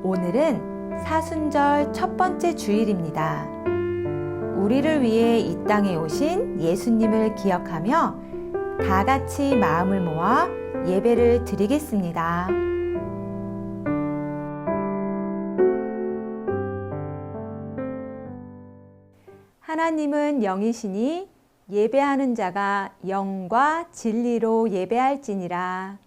오늘은 사순절 첫 번째 주일입니다. 우리를 위해 이 땅에 오신 예수님을 기억하며 다 같이 마음을 모아 예배를 드리겠습니다. 하나님은 영이시니 예배하는 자가 영과 진리로 예배할지니라.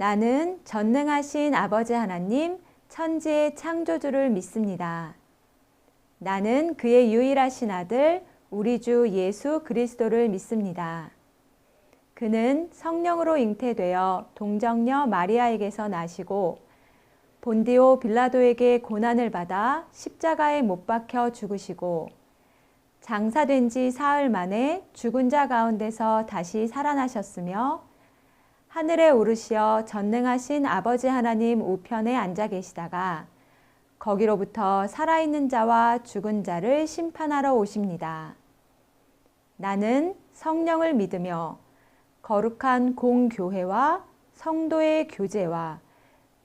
나는 전능하신 아버지 하나님, 천지의 창조주를 믿습니다. 나는 그의 유일하신 아들, 우리 주 예수 그리스도를 믿습니다. 그는 성령으로 잉태되어 동정녀 마리아에게서 나시고 본디오 빌라도에게 고난을 받아 십자가에 못 박혀 죽으시고 장사된 지 사흘 만에 죽은 자 가운데서 다시 살아나셨으며 하늘에 오르시어 전능하신 아버지 하나님 우편에 앉아 계시다가 거기로부터 살아있는 자와 죽은 자를 심판하러 오십니다. 나는 성령을 믿으며 거룩한 공교회와 성도의 교제와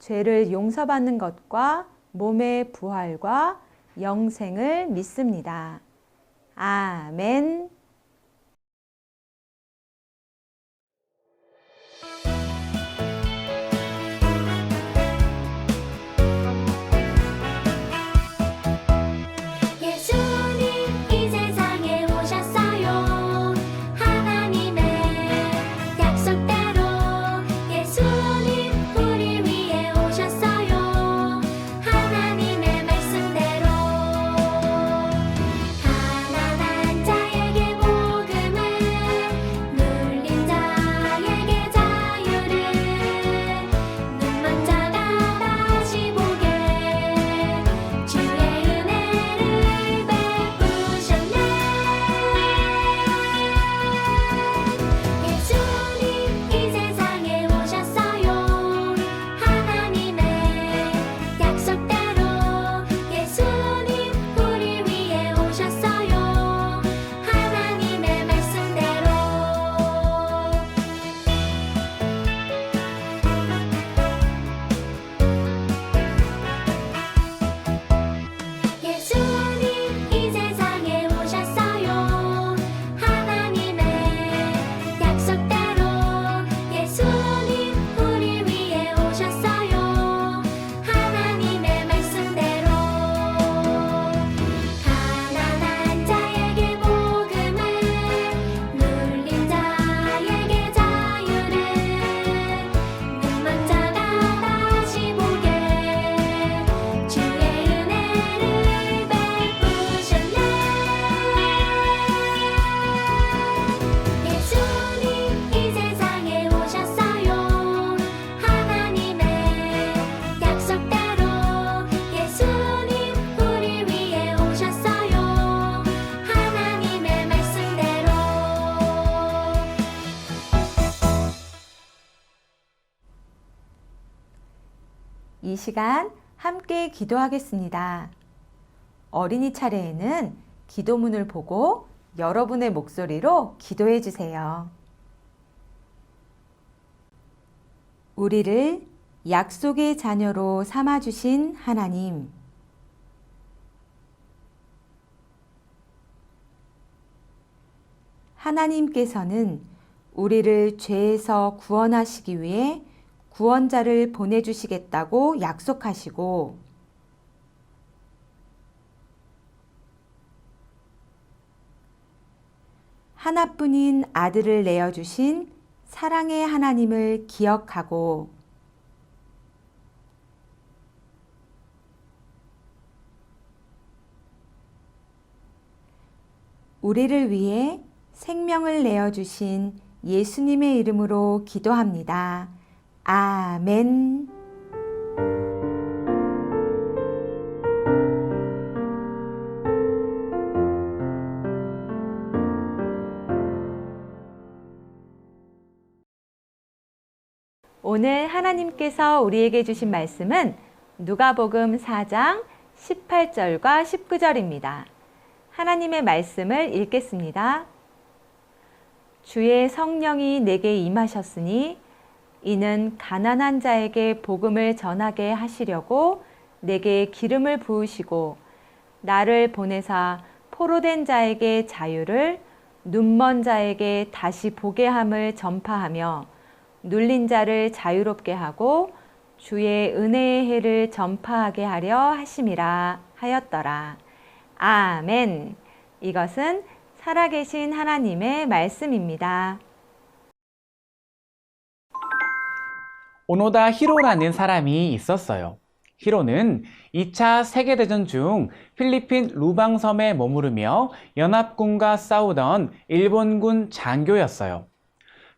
죄를 용서받는 것과 몸의 부활과 영생을 믿습니다. 아멘. 하나난 자에게 이 시간 함께 기도하겠습니다. 어린이 차례에는 기도문을 보고 여러분의 목소리로 기도해 주세요. 우리를 약속의 자녀로 삼아주신 하나님, 하나님께서는 우리를 죄에서 구원하시기 위해 구원자를 보내주시겠다고 약속하시고 하나뿐인 아들을 내어주신 사랑의 하나님을 기억하고 우리를 위해 생명을 내어주신 예수님의 이름으로 기도합니다. 아멘. 오늘 하나님께서 우리에게 주신 말씀은 누가복음 4장 18절과 19절입니다. 하나님의 말씀을 읽겠습니다. 주의 성령이 내게 임하셨으니 이는 가난한 자에게 복음을 전하게 하시려고 내게 기름을 부으시고 나를 보내사 포로된 자에게 자유를 눈먼 자에게 다시 보게 함을 전파하며 눌린 자를 자유롭게 하고 주의 은혜의 해를 전파하게 하려 하심이라 하였더라. 아멘. 이것은 살아계신 하나님의 말씀입니다. 오노다 히로라는 사람이 있었어요. 히로는 2차 세계대전 중 필리핀 루방섬에 머무르며 연합군과 싸우던 일본군 장교였어요.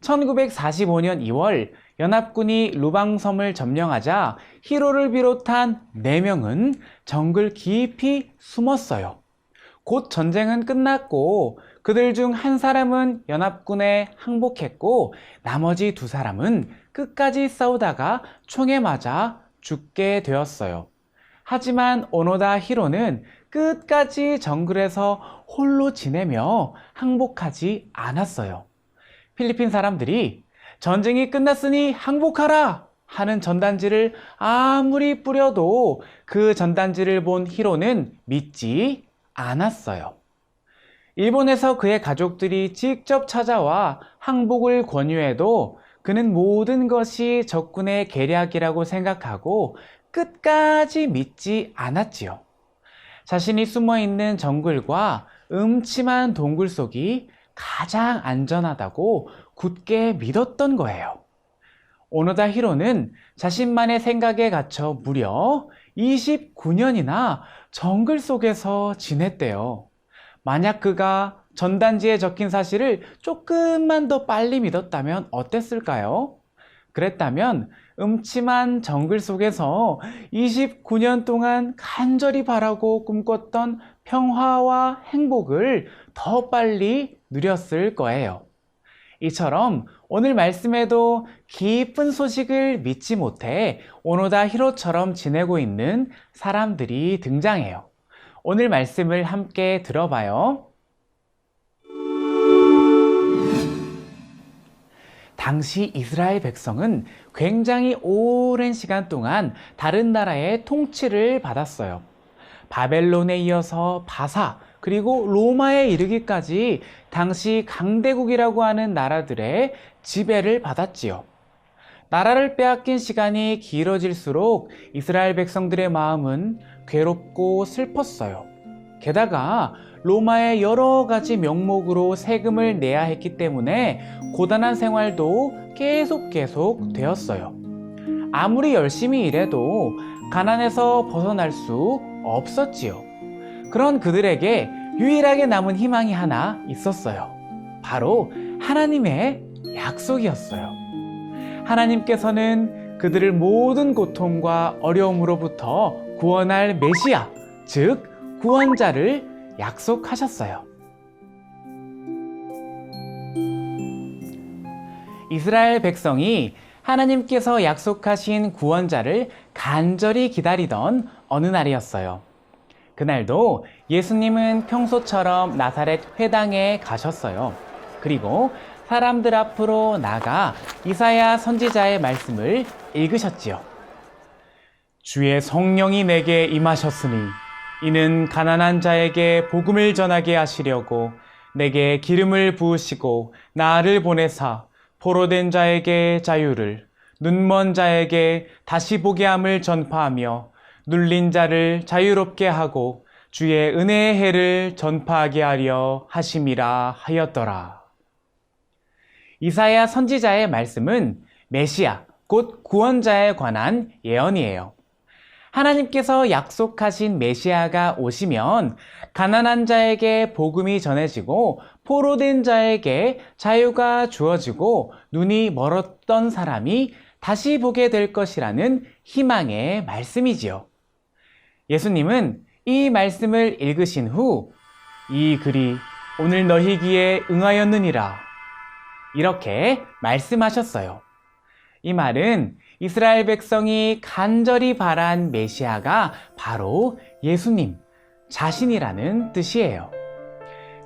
1945년 2월 연합군이 루방섬을 점령하자 히로를 비롯한 4명은 정글 깊이 숨었어요. 곧 전쟁은 끝났고 그들 중 한 사람은 연합군에 항복했고 나머지 2사람은 끝까지 싸우다가 총에 맞아 죽게 되었어요. 하지만 오노다 히로는 끝까지 정글에서 홀로 지내며 항복하지 않았어요. 필리핀 사람들이 전쟁이 끝났으니 항복하라 하는 전단지를 아무리 뿌려도 그 전단지를 본 히로는 믿지 않았어요. 일본에서 그의 가족들이 직접 찾아와 항복을 권유해도 그는 모든 것이 적군의 계략이라고 생각하고 끝까지 믿지 않았지요. 자신이 숨어있는 정글과 음침한 동굴 속이 가장 안전하다고 굳게 믿었던 거예요. 오노다 히로는 자신만의 생각에 갇혀 무려 29년이나 정글 속에서 지냈대요. 만약 그가 전단지에 적힌 사실을 조금만 더 빨리 믿었다면 어땠을까요? 그랬다면 음침한 정글 속에서 29년 동안 간절히 바라고 꿈꿨던 평화와 행복을 더 빨리 누렸을 거예요. 이처럼 오늘 말씀에도 기쁜 소식을 믿지 못해 오노다 히로처럼 지내고 있는 사람들이 등장해요. 오늘 말씀을 함께 들어봐요. 당시 이스라엘 백성은 굉장히 오랜 시간 동안 다른 나라의 통치를 받았어요. 바벨론에 이어서 바사, 그리고 로마에 이르기까지 당시 강대국이라고 하는 나라들의 지배를 받았지요. 나라를 빼앗긴 시간이 길어질수록 이스라엘 백성들의 마음은 괴롭고 슬펐어요. 게다가 로마의 여러 가지 명목으로 세금을 내야 했기 때문에 고단한 생활도 계속 되었어요. 아무리 열심히 일해도 가난에서 벗어날 수 없었지요. 그런 그들에게 유일하게 남은 희망이 하나 있었어요. 바로 하나님의 약속이었어요. 하나님께서는 그들을 모든 고통과 어려움으로부터 구원할 메시아, 즉 구원자를 약속하셨어요. 이스라엘 백성이 하나님께서 약속하신 구원자를 간절히 기다리던 어느 날이었어요. 그날도 예수님은 평소처럼 나사렛 회당에 가셨어요. 그리고 사람들 앞으로 나가 이사야 선지자의 말씀을 읽으셨지요. 주의 성령이 내게 임하셨으니 이는 가난한 자에게 복음을 전하게 하시려고 내게 기름을 부으시고 나를 보내사 포로된 자에게 자유를, 눈먼 자에게 다시 보게 함을 전파하며 눌린 자를 자유롭게 하고 주의 은혜의 해를 전파하게 하려 하심이라 하였더라. 이사야 선지자의 말씀은 메시아, 곧 구원자에 관한 예언이에요. 하나님께서 약속하신 메시아가 오시면 가난한 자에게 복음이 전해지고 포로된 자에게 자유가 주어지고 눈이 멀었던 사람이 다시 보게 될 것이라는 희망의 말씀이지요. 예수님은 이 말씀을 읽으신 후 이 글이 오늘 너희 귀에 응하였느니라 이렇게 말씀하셨어요. 이 말은 이스라엘 백성이 간절히 바란 메시아가 바로 예수님 자신이라는 뜻이에요.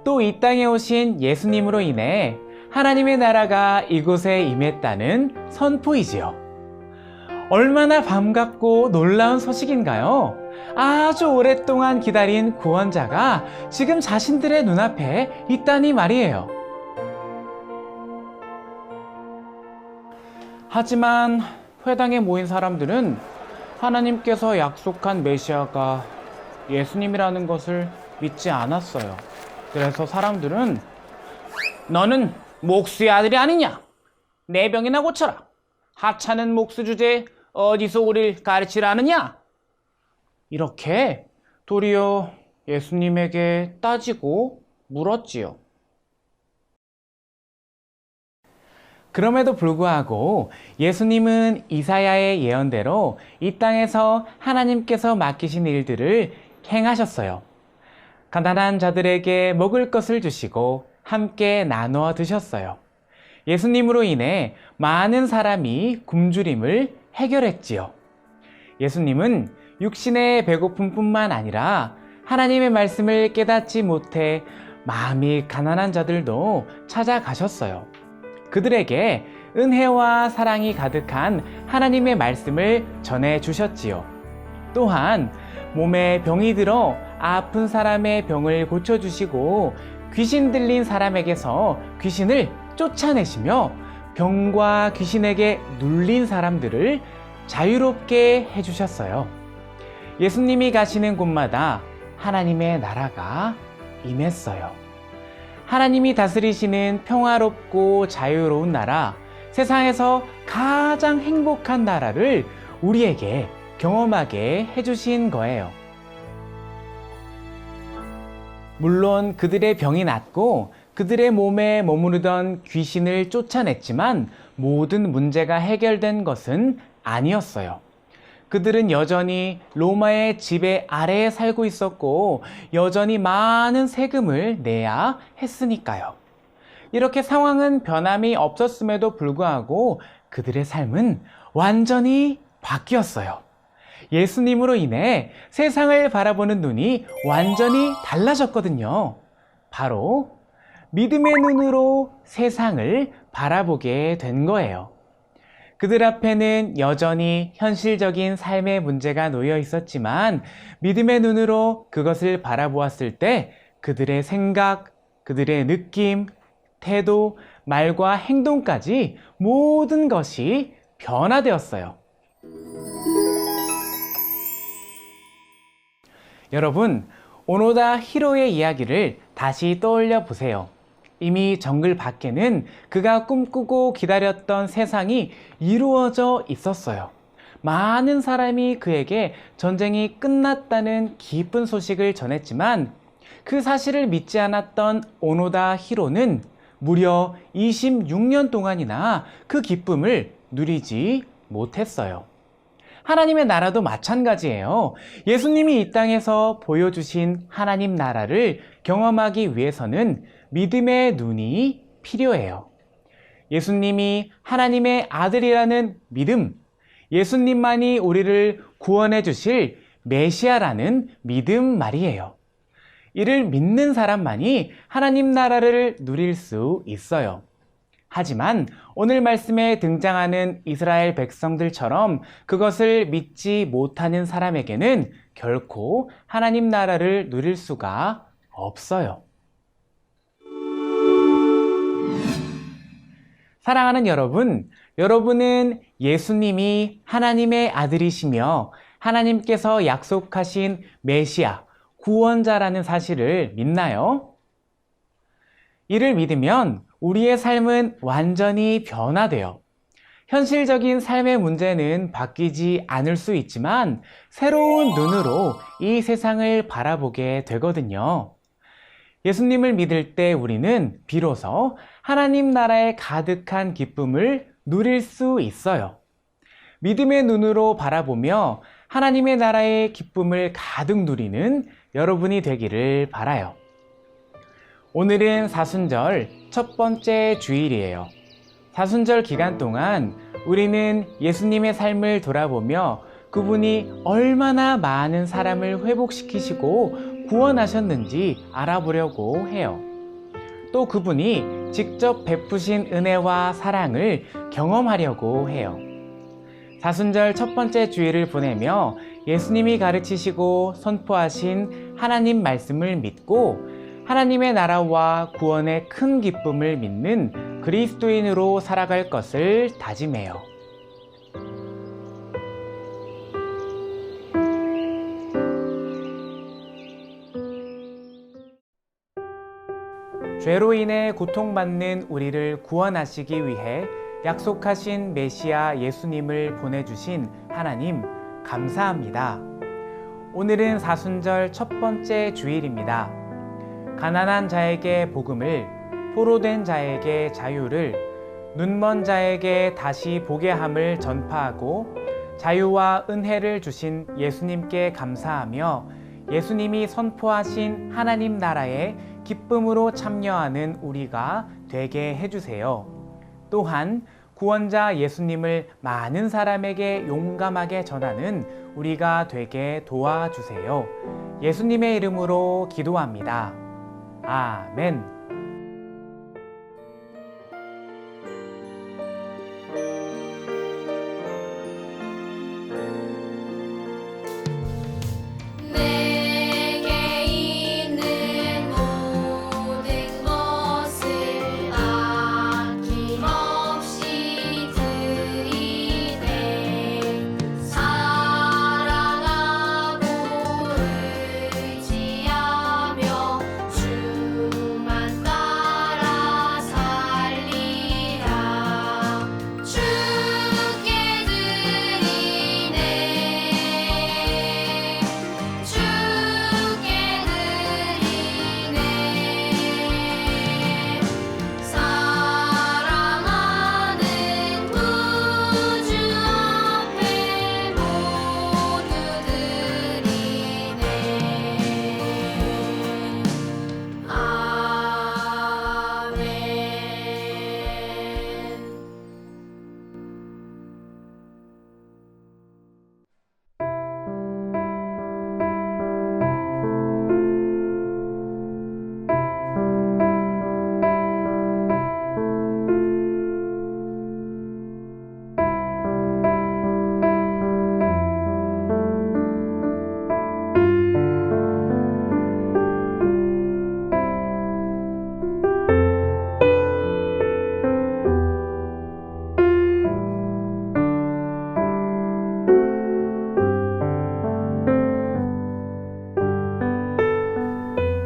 또 이 땅에 오신 예수님으로 인해 하나님의 나라가 이곳에 임했다는 선포이지요. 얼마나 반갑고 놀라운 소식인가요? 아주 오랫동안 기다린 구원자가 지금 자신들의 눈앞에 있다니 말이에요. 하지만 회당에 모인 사람들은 하나님께서 약속한 메시아가 예수님이라는 것을 믿지 않았어요. 그래서 사람들은 너는 목수의 아들이 아니냐? 내 병이나 고쳐라. 하찮은 목수 주제에 어디서 우리를 가르치려 하느냐? 이렇게 도리어 예수님에게 따지고 물었지요. 그럼에도 불구하고 예수님은 이사야의 예언대로 이 땅에서 하나님께서 맡기신 일들을 행하셨어요. 가난한 자들에게 먹을 것을 주시고 함께 나누어 드셨어요. 예수님으로 인해 많은 사람이 굶주림을 해결했지요. 예수님은 육신의 배고픔뿐만 아니라 하나님의 말씀을 깨닫지 못해 마음이 가난한 자들도 찾아가셨어요. 그들에게 은혜와 사랑이 가득한 하나님의 말씀을 전해 주셨지요. 또한 몸에 병이 들어 아픈 사람의 병을 고쳐주시고 귀신 들린 사람에게서 귀신을 쫓아내시며 병과 귀신에게 눌린 사람들을 자유롭게 해주셨어요. 예수님이 가시는 곳마다 하나님의 나라가 임했어요. 하나님이 다스리시는 평화롭고 자유로운 나라, 세상에서 가장 행복한 나라를 우리에게 경험하게 해주신 거예요. 물론 그들의 병이 낫고 그들의 몸에 머무르던 귀신을 쫓아냈지만 모든 문제가 해결된 것은 아니었어요. 그들은 여전히 로마의 지배 아래에 살고 있었고 여전히 많은 세금을 내야 했으니까요. 이렇게 상황은 변함이 없었음에도 불구하고 그들의 삶은 완전히 바뀌었어요. 예수님으로 인해 세상을 바라보는 눈이 완전히 달라졌거든요. 바로 믿음의 눈으로 세상을 바라보게 된 거예요. 그들 앞에는 여전히 현실적인 삶의 문제가 놓여 있었지만 믿음의 눈으로 그것을 바라보았을 때 그들의 생각, 그들의 느낌, 태도, 말과 행동까지 모든 것이 변화되었어요. 여러분, 오노다 히로의 이야기를 다시 떠올려 보세요. 이미 정글 밖에는 그가 꿈꾸고 기다렸던 세상이 이루어져 있었어요. 많은 사람이 그에게 전쟁이 끝났다는 기쁜 소식을 전했지만 그 사실을 믿지 않았던 오노다 히로는 무려 26년 동안이나 그 기쁨을 누리지 못했어요. 하나님의 나라도 마찬가지예요. 예수님이 이 땅에서 보여주신 하나님 나라를 경험하기 위해서는 믿음의 눈이 필요해요. 예수님이 하나님의 아들이라는 믿음, 예수님만이 우리를 구원해 주실 메시아라는 믿음 말이에요. 이를 믿는 사람만이 하나님 나라를 누릴 수 있어요. 하지만 오늘 말씀에 등장하는 이스라엘 백성들처럼 그것을 믿지 못하는 사람에게는 결코 하나님 나라를 누릴 수가 없어요. 사랑하는 여러분, 여러분은 예수님이 하나님의 아들이시며 하나님께서 약속하신 메시아, 구원자라는 사실을 믿나요? 이를 믿으면 우리의 삶은 완전히 변화돼요. 현실적인 삶의 문제는 바뀌지 않을 수 있지만 새로운 눈으로 이 세상을 바라보게 되거든요. 예수님을 믿을 때 우리는 비로소 하나님 나라의 가득한 기쁨을 누릴 수 있어요. 믿음의 눈으로 바라보며 하나님의 나라의 기쁨을 가득 누리는 여러분이 되기를 바라요. 오늘은 사순절 첫 번째 주일이에요. 사순절 기간 동안 우리는 예수님의 삶을 돌아보며 그분이 얼마나 많은 사람을 회복시키시고 구원하셨는지 알아보려고 해요. 또 그분이 직접 베푸신 은혜와 사랑을 경험하려고 해요. 사순절 첫 번째 주일을 보내며 예수님이 가르치시고 선포하신 하나님 말씀을 믿고 하나님의 나라와 구원의 큰 기쁨을 믿는 그리스도인으로 살아갈 것을 다짐해요. 죄로 인해 고통받는 우리를 구원하시기 위해 약속하신 메시아 예수님을 보내주신 하나님, 감사합니다. 오늘은 사순절 첫 번째 주일입니다. 가난한 자에게 복음을, 포로된 자에게 자유를, 눈먼 자에게 다시 보게 함을 전파하고 자유와 은혜를 주신 예수님께 감사하며 예수님이 선포하신 하나님 나라에 기쁨으로 참여하는 우리가 되게 해주세요. 또한 구원자 예수님을 많은 사람에게 용감하게 전하는 우리가 되게 도와주세요. 예수님의 이름으로 기도합니다. 아멘.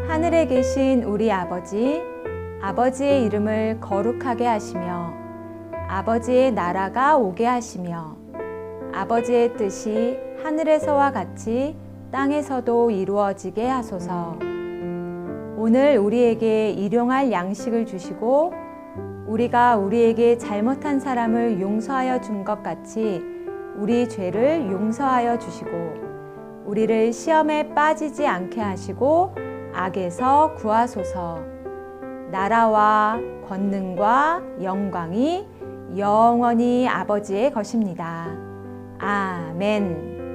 하늘에 계신 우리 아버지, 아버지의 이름을 거룩하게 하시며 아버지의 나라가 오게 하시며 아버지의 뜻이 하늘에서와 같이 땅에서도 이루어지게 하소서. 오늘 우리에게 일용할 양식을 주시고 우리가 우리에게 잘못한 사람을 용서하여 준 것 같이 우리 죄를 용서하여 주시고 우리를 시험에 빠지지 않게 하시고 악에서 구하소서. 나라와 권능과 영광이 영원히 아버지의 것입니다. 아멘.